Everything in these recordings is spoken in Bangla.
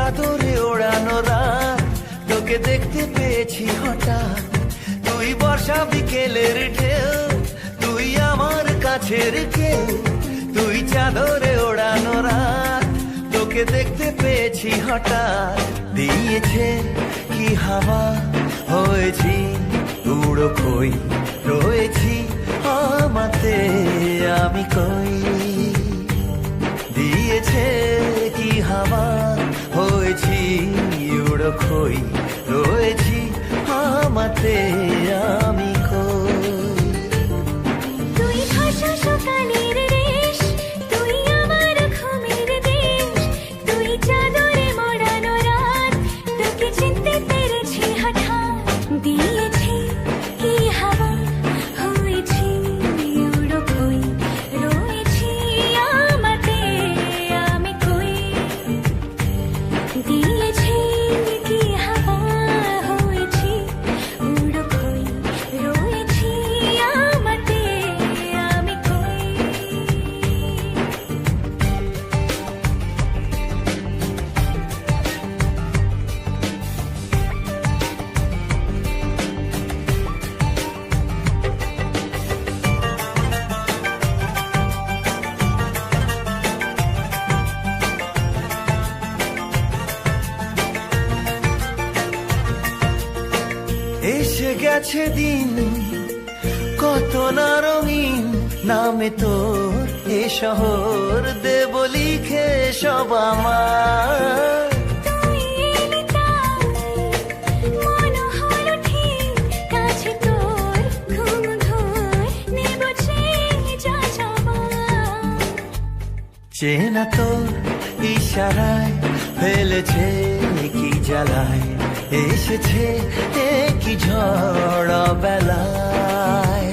চাদরে ওড়ানো রাত, তোকে দেখতে পেয়েছি হঠাৎ। তুই বর্ষা বিকেলের ঢেউ, তুই আমার কাছের কেউ। তুই চাদরে ওড়ানো রাত, তোকে দেখতে পেয়েছি হঠাৎ। দিয়েছে কি হাওয়া, হয়েছি উড়ো খই, রয়েছি আমাতে আমি কই। দিয়েছে কি হাওয়া, হয়েছি উড়ো খই, রয়েছি আমাতে আমি কই। তুই ভাষা সকালের রেশ, তুই আমার ঘুমের দেশ। তুই চাদরে মোড়ানো রাত, তোকে চিনতে পেরেছি হঠাৎ। দিয়েছি কি হাওয়া, হয়েছি উড়ো খই, রয়েছি আমাতে আমি কই। দিয়েছি কি হাওয়া, হয়েছি উড়ো খই, রয়েছি আমাতে আমি কই। এসে গেছে দিন কত না রঙিন, নামে তোর এ শহর দেব লিখে সব আমার। তুই এলি তাই মন হলো ঠিক, কাছে তোর ঘুম ধর নেব যা যাবার। চেনা তোর ইশারায় ফেলেছে কি জ্বালায়, এসেছে কি ঝড় বেলায়।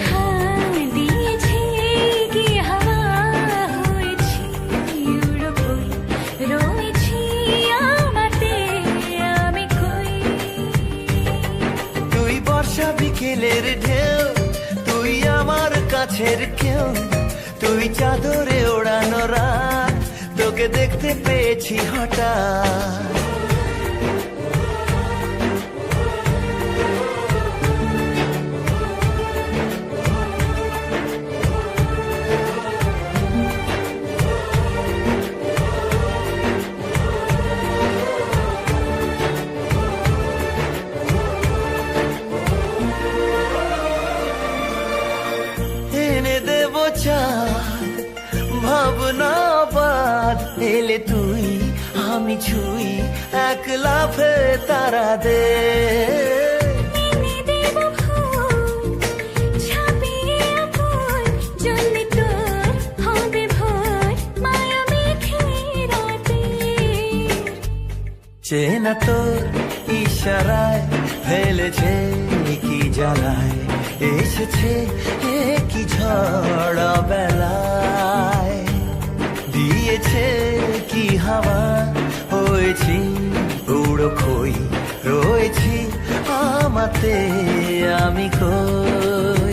দিয়েছি কি হাওয়া, হয়েছি উড়ো খই, রয়েছি আমাতে আমি কই। তুই বর্ষা বিকেলের ঢেউ, তুই আমার কাছের কেউ। তুই চাদরে ওড়ানো রাত, তোকে দেখতে পেয়েছি হঠাৎ। এনে দেব চাঁদ, ভাবনা বাদ, এলে তুই আমি ছুই, এক লাফে তারা দে। এনে দেব ফুল, ছাপিয়ে ফুল, জ্বললে তোর হবে ভোর, মায়া মেঘে রাতে। চেনা তোর ইশারায় ফেলেছে কি জ্বালায়, এসেছে কি ঝড় বেলায়। দিয়েছে কি হাওয়া, হয়েছি উড়ো খই, রয়েছি আমাতে আমি কই।